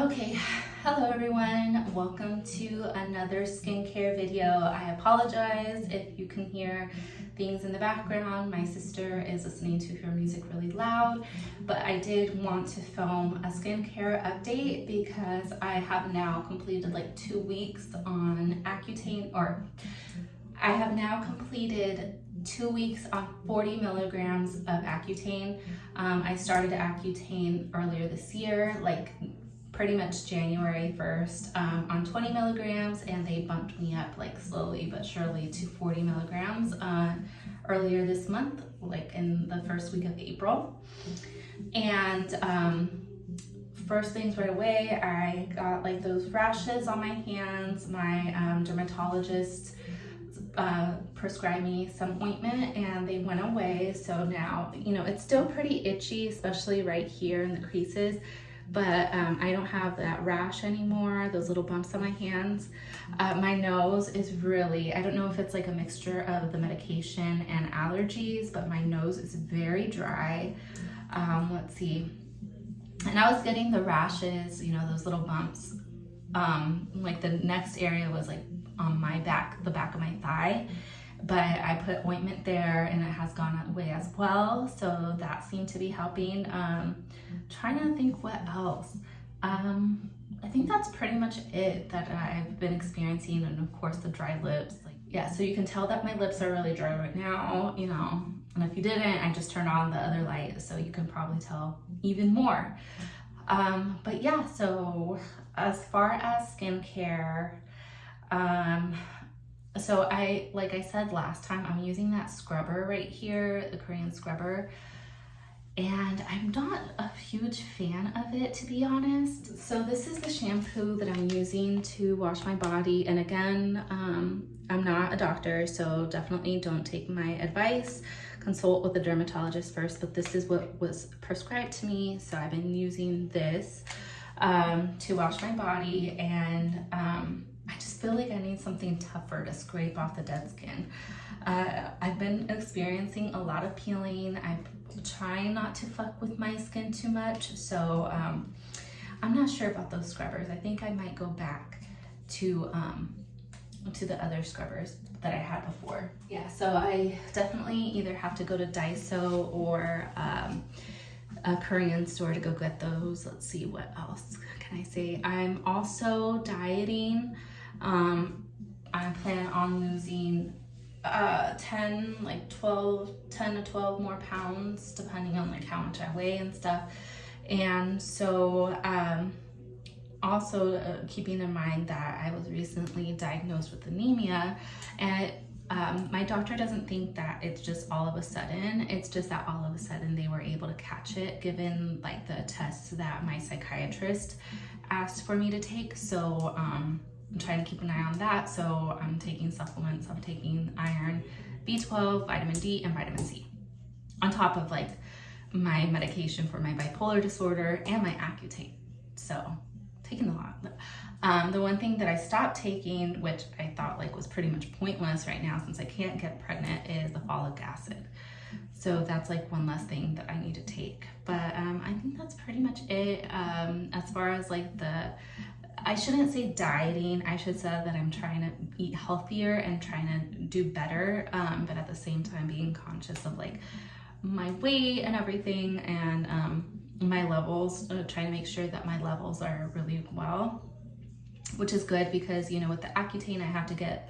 Okay, hello everyone. Welcome to another skincare video. I apologize if you can hear things in the background. My sister is listening to her music really loud, but I did want to film a skincare update because I have now completed like 2 weeks on Accutane, or I have now completed 2 weeks on 40 milligrams of Accutane. I started Accutane earlier this year, like pretty much January 1st, on 20 milligrams, and they bumped me up like slowly but surely to 40 milligrams earlier this month, like in the first week of April. And first things right away, I got like those rashes on my hands. My dermatologist prescribed me some ointment and they went away. So now, it's still pretty itchy, especially right here in the creases, but I don't have that rash anymore, those little bumps on my hands. My nose is really, I don't know if it's like a mixture of the medication and allergies, but my nose is very dry. Let's see. And I was getting the rashes, those little bumps. Like the next area was like on my back, the back of my thigh, but I put ointment there and it has gone away as well. So that seemed to be helping. Trying to think what else. I think that's pretty much it that I've been experiencing. And of course the dry lips, so you can tell that my lips are really dry right now, and if you didn't, I just turned on the other light, so you can probably tell even more. But yeah, so as far as skincare, so like I said last time, I'm using that scrubber right here, the Korean scrubber, and I'm not a huge fan of it, to be honest. So this is the shampoo that I'm using to wash my body. And again, I'm not a doctor, so definitely don't take my advice. Consult with a dermatologist first, but this is what was prescribed to me. So I've been using this to wash my body, and I just feel like I need something tougher to scrape off the dead skin. I've been experiencing a lot of peeling. I'm trying not to fuck with my skin too much, so I'm not sure about those scrubbers. I think I might go back to the other scrubbers that I had before. Yeah, so I definitely either have to go to Daiso or a Korean store to go get those. Let's see, what else can I say? I'm also dieting. I plan on losing 10 to 12 more pounds, depending on like how much I weigh and stuff. And so also keeping in mind that I was recently diagnosed with anemia, and my doctor doesn't think that it's just all of a sudden. It's just that all of a sudden they were able to catch it, given like the tests that my psychiatrist asked for me to take. So I'm trying to keep an eye on that. So I'm taking supplements. I'm taking iron, B12, vitamin D, and vitamin C, on top of like my medication for my bipolar disorder and my Accutane. So taking a lot. The one thing that I stopped taking, which I thought like was pretty much pointless right now since I can't get pregnant, is the folic acid. So that's like one less thing that I need to take. But I think that's pretty much it. As far as like I shouldn't say dieting, I should say that I'm trying to eat healthier and trying to do better, but at the same time being conscious of like my weight and everything, and my levels, trying to make sure that my levels are really well, which is good because, with the Accutane, I have to get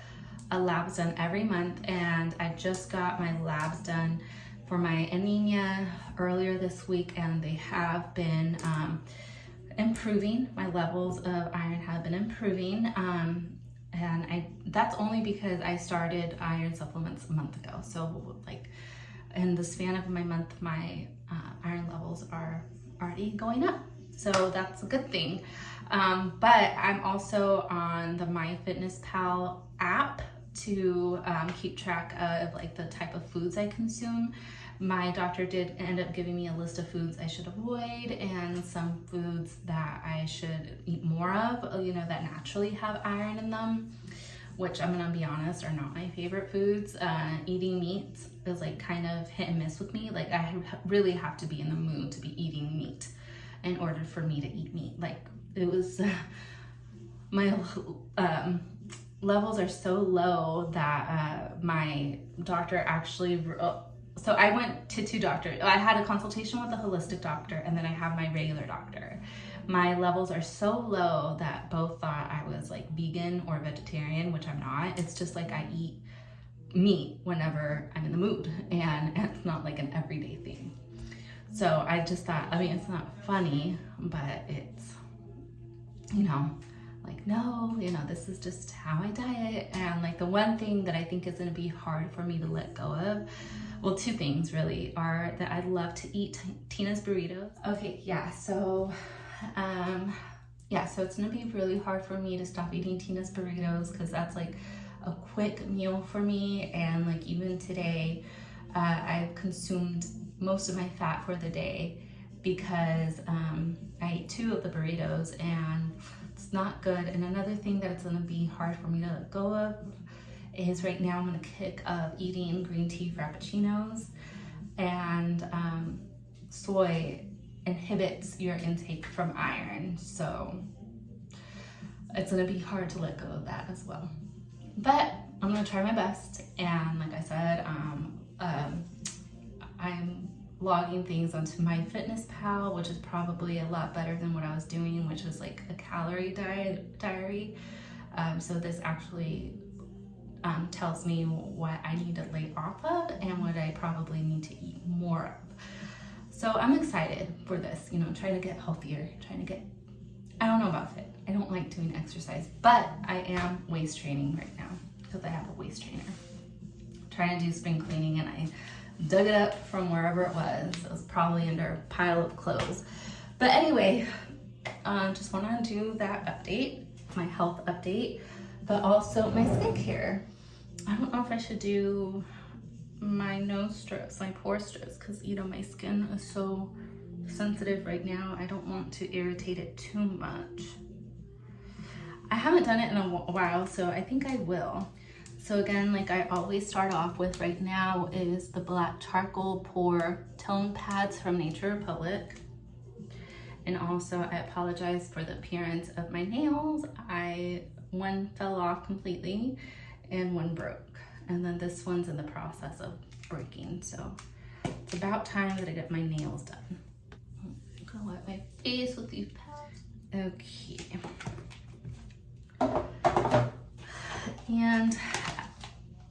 a labs done every month, and I just got my labs done for my anemia earlier this week, and they have been improving. My levels of iron have been improving, and that's only because I started iron supplements a month ago. So like in the span of my month, my iron levels are already going up, so that's a good thing. But I'm also on the MyFitnessPal app to keep track of like the type of foods I consume. My doctor did end up giving me a list of foods I should avoid and some foods that I should eat more of, that naturally have iron in them, which I'm gonna be honest, are not my favorite foods. Eating meat is like kind of hit and miss with me. Like I really have to be in the mood to be eating meat in order for me to eat meat. Like it was, my levels are so low that my doctor actually, so I went to two doctors. I had a consultation with a holistic doctor, and then I have my regular doctor. My levels are so low that both thought I was like vegan or vegetarian, which I'm not. It's just like I eat meat whenever I'm in the mood, and it's not like an everyday thing. So I just thought, I mean, it's not funny, but it's, you know, like, no, you know, this is just how I diet. And like the one thing that I think is going to be hard for me to let go of, well, two things really, are that I love to eat Tina's burritos. Okay, yeah, so so it's going to be really hard for me to stop eating Tina's burritos, because that's like a quick meal for me. And like even today, I've consumed most of my fat for the day because I ate 2 of the burritos, and it's not good. And another thing that it's gonna be hard for me to let go of is right now I'm on a kick of eating green tea frappuccinos, and soy inhibits your intake from iron. So it's gonna be hard to let go of that as well. But I'm gonna try my best. And like I said, I'm logging things onto MyFitnessPal, which is probably a lot better than what I was doing, which was like a calorie diary. So this actually tells me what I need to lay off of and what I probably need to eat more of. So I'm excited for this, you know, trying to get healthier, I don't know about fit. I don't like doing exercise, but I am waist training right now because I have a waist trainer. I'm trying to do spring cleaning, and I dug it up from wherever it was. It was probably under a pile of clothes. But anyway, just want to do that update, my health update, but also my skincare. I don't know if I should do my nose strips, my pore strips, because you know my skin is so sensitive right now. I don't want to irritate it too much. I haven't done it in a while, so I think I will. So again, like I always start off with right now, is the black charcoal pore tone pads from Nature Republic. And also I apologize for the appearance of my nails. One fell off completely and one broke. And then this one's in the process of breaking. So it's about time that I get my nails done. I'm gonna wet my face with these pads. Okay. And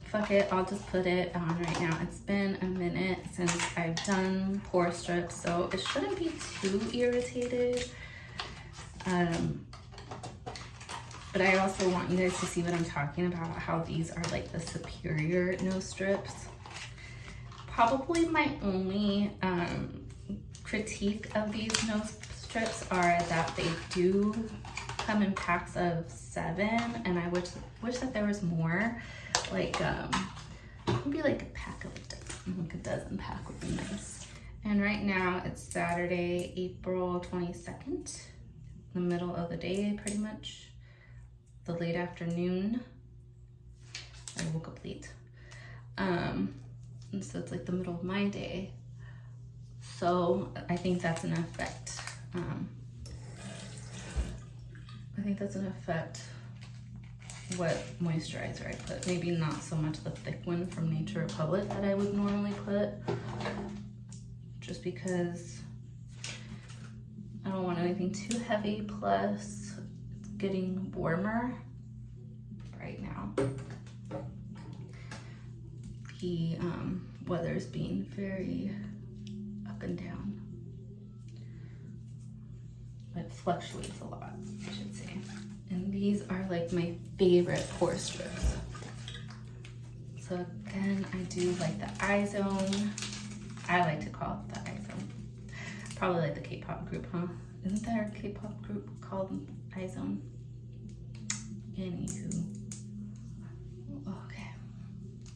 fuck it, I'll just put it on right now. It's been a minute since I've done pore strips, so it shouldn't be too irritated. But I also want you guys to see what I'm talking about, how these are like the superior nose strips. Probably my only critique of these nose strips are that they do come in packs of 7, and I wish that there was more. Like maybe like a pack of a dozen, like a dozen pack would be nice. And right now it's Saturday, April 22nd, the middle of the day, pretty much. The late afternoon. I woke up late. And so it's like the middle of my day. So I think that's gonna affect, what moisturizer I put. Maybe not so much the thick one from Nature Republic that I would normally put, just because I don't want anything too heavy. Plus it's getting warmer right now. The weather's being very up and down. It fluctuates a lot, I should say. And these are like my favorite pore strips. So again, I do like the iZone. I like to call it the iZone. Probably like the K-pop group, huh? Isn't there a K-pop group called iZone? Anywho. Okay.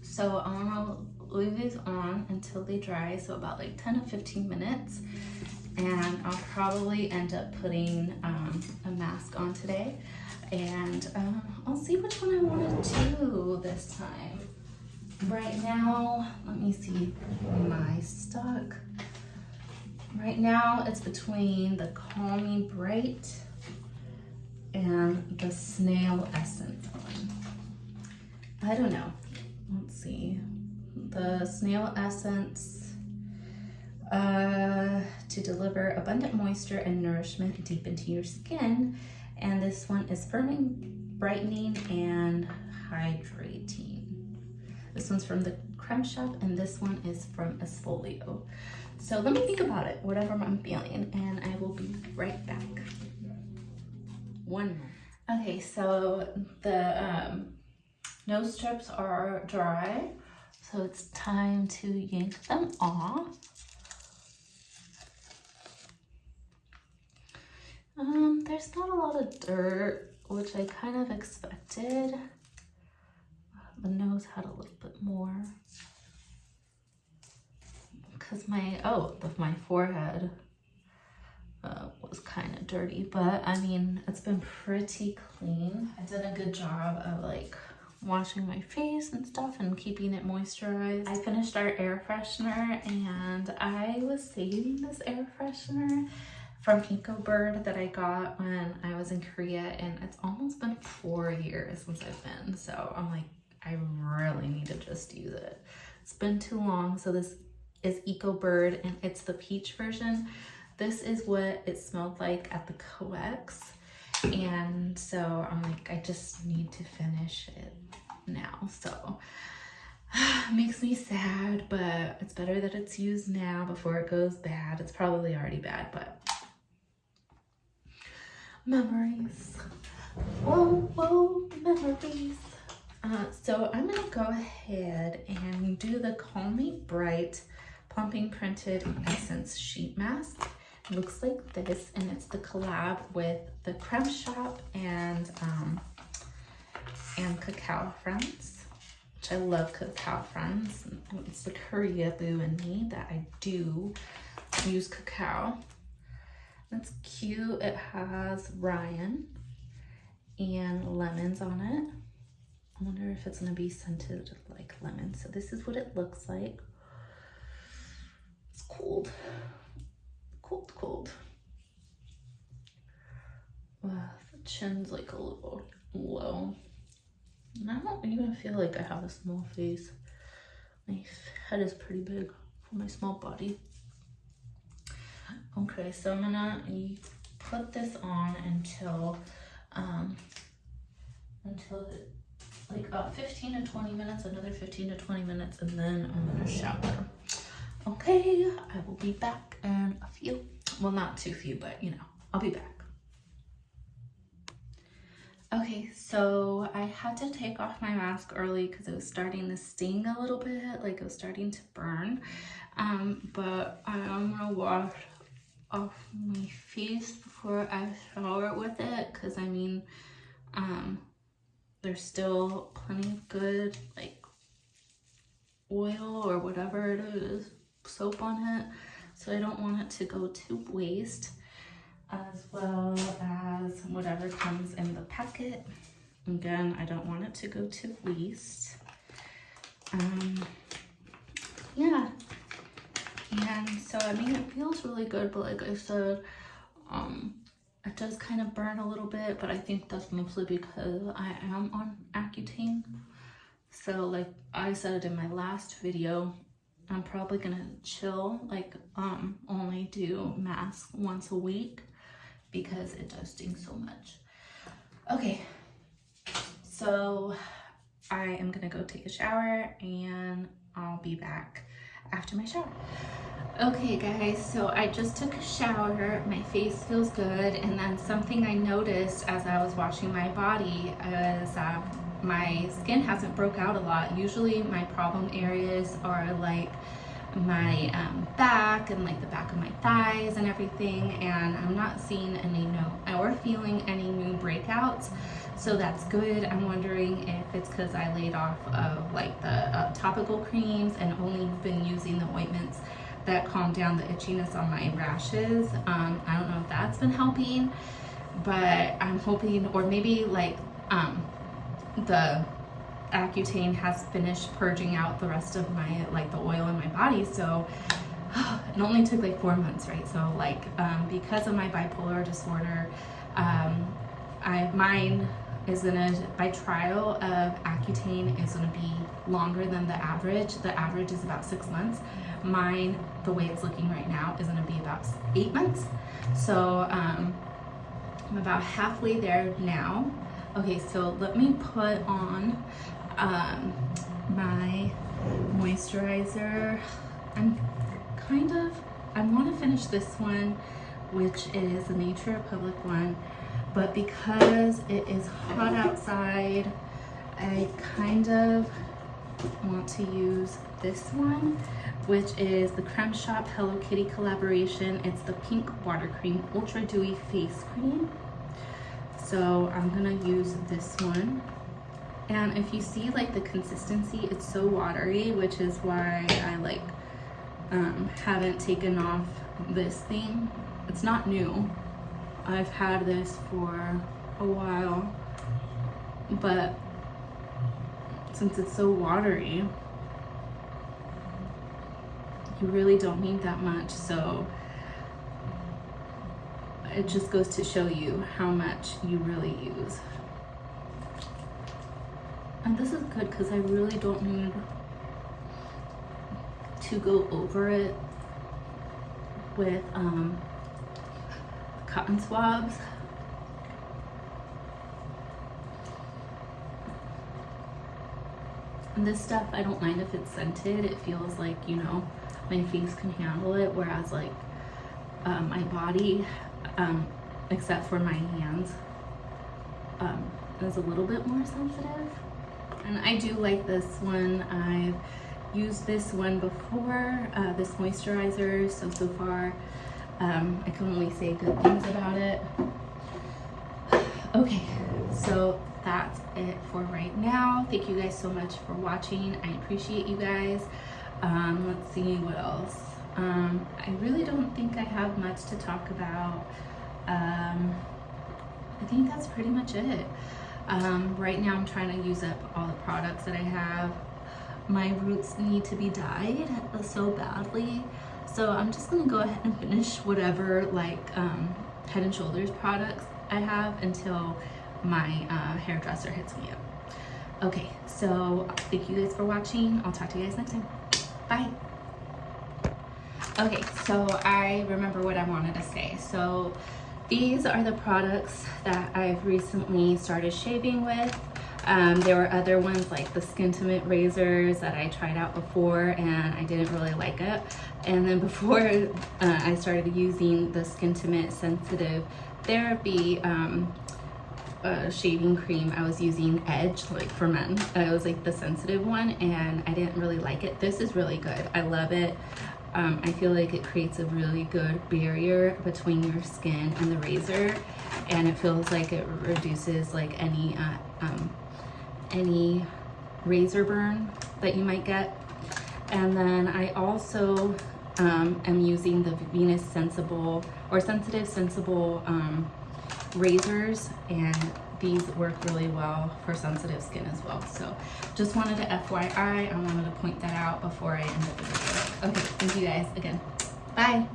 So I'm gonna leave these on until they dry, so about like 10 to 15 minutes. And I'll probably end up putting a mask on today. And I'll see which one I want to do this time. Right now, let me see my stock. Right now, it's between the Call Me Bright and the Snail Essence one. I don't know. Let's see. The Snail Essence to deliver abundant moisture and nourishment deep into your skin. And this one is firming, brightening, and hydrating. This one's from the Creme Shop, and this one is from Esfolio. So let me think about it, whatever I'm feeling, and I will be right back. One more. Okay, so the nose strips are dry, so it's time to yank them off. There's not a lot of dirt, which I kind of expected. The nose had a little bit more. Because my forehead was kind of dirty, but I mean, it's been pretty clean. I did a good job of like washing my face and stuff and keeping it moisturized. I finished our air freshener, and I was saving this air freshener from EcoBird that I got when I was in Korea, and it's almost been 4 years since I've been, so I'm like, I really need to just use it. It's been too long. So this is EcoBird, and it's the peach version. This is what it smelled like at the COEX, and so I'm like, I just need to finish it now. So makes me sad, but it's better that it's used now before it goes bad. It's probably already bad, but memories. Whoa, memories. So I'm gonna go ahead and do the Calm Me Bright Pumping Printed Essence Sheet Mask. It looks like this, and it's the collab with the Creme Shop and Cacao Friends, which I love Cacao Friends. It's the Korea boo in me that I do use cacao. That's cute. It has Ryan and lemons on it. I wonder if it's gonna be scented like lemon. So this is what it looks like. It's cold. Cold. The chin's like a little low. And I don't even feel like I have a small face. My head is pretty big for my small body. Okay, so I'm gonna put this on until like 15 to 20 minutes, another 15 to 20 minutes, and then I'm gonna shower. Okay, I will be back in a few. Well, not too few, but you know, I'll be back. Okay, so I had to take off my mask early because it was starting to sting a little bit, like it was starting to burn. But I'm gonna wash off my face before I shower with it, because I mean, there's still plenty of good like oil or whatever it is, soap on it, so I don't want it to go to waste, as well as whatever comes in the packet. Again, I don't want it to go to waste. Yeah, and so I mean, it feels really good, but like I said, it does kind of burn a little bit, but I think that's mostly because I am on Accutane. So like I said in my last video, I'm probably gonna chill, like only do masks once a week because it does sting so much. Okay, so I am gonna go take a shower and I'll be back after my shower. Okay guys, so I just took a shower, my face feels good, and then something I noticed as I was washing my body is my skin hasn't broke out a lot. Usually my problem areas are like my back and like the back of my thighs and everything, and I'm not seeing any or feeling any new breakouts, so that's good. I'm wondering if it's because I laid off of like the topical creams and only been using the ointments that calm down the itchiness on my rashes. I don't know if that's been helping, but I'm hoping, or maybe like the Accutane has finished purging out the rest of my like the oil in my body. So it only took like 4 months, right? So like because of my bipolar disorder, mine is gonna, by trial of Accutane, is gonna be longer than the average. The average is about 6 months. Mine, the way it's looking right now, is gonna be about 8 months. So I'm about halfway there now. Okay, so let me put on my moisturizer. I want to finish this one, which is the Nature Republic one, but because it is hot outside, I kind of want to use this one, which is the Creme Shop Hello Kitty collaboration. It's the Pink Water Cream Ultra Dewy Face Cream. So I'm gonna use this one. And if you see like the consistency, it's so watery, which is why I like haven't taken off this thing. It's not new. I've had this for a while, but since it's so watery, you really don't need that much. So it just goes to show you how much you really use. And this is good because I really don't need to go over it with cotton swabs. And this stuff, I don't mind if it's scented. It feels like, you know, my face can handle it, whereas like my body, except for my hands, is a little bit more sensitive. And I do like this one. I've used this one before, this moisturizer, so far I can only say good things about it. Okay, so that's it for right now. Thank you guys so much for watching. I appreciate you guys. Let's see what else. I really don't think I have much to talk about. I think that's pretty much it. Right now I'm trying to use up all the products that I have. My roots need to be dyed so badly, so I'm just gonna go ahead and finish whatever like Head and Shoulders products I have until my hairdresser hits me up. Okay, so thank you guys for watching. I'll talk to you guys next time. Bye. Okay, so I remember what I wanted to say. So these are the products that I've recently started shaving with. There were other ones like the Skintimate razors that I tried out before and I didn't really like it. And then before I started using the Skintimate Sensitive Therapy shaving cream, I was using Edge, like for men. It was like the sensitive one and I didn't really like it. This is really good. I love it. I feel like it creates a really good barrier between your skin and the razor, and it feels like it reduces like any razor burn that you might get. And then I also am using the Venus Sensible or Sensitive Sensible razors, and these work really well for sensitive skin as well. So just wanted to FYI, I wanted to point that out before I end up the video. Okay, thank you guys again. Bye.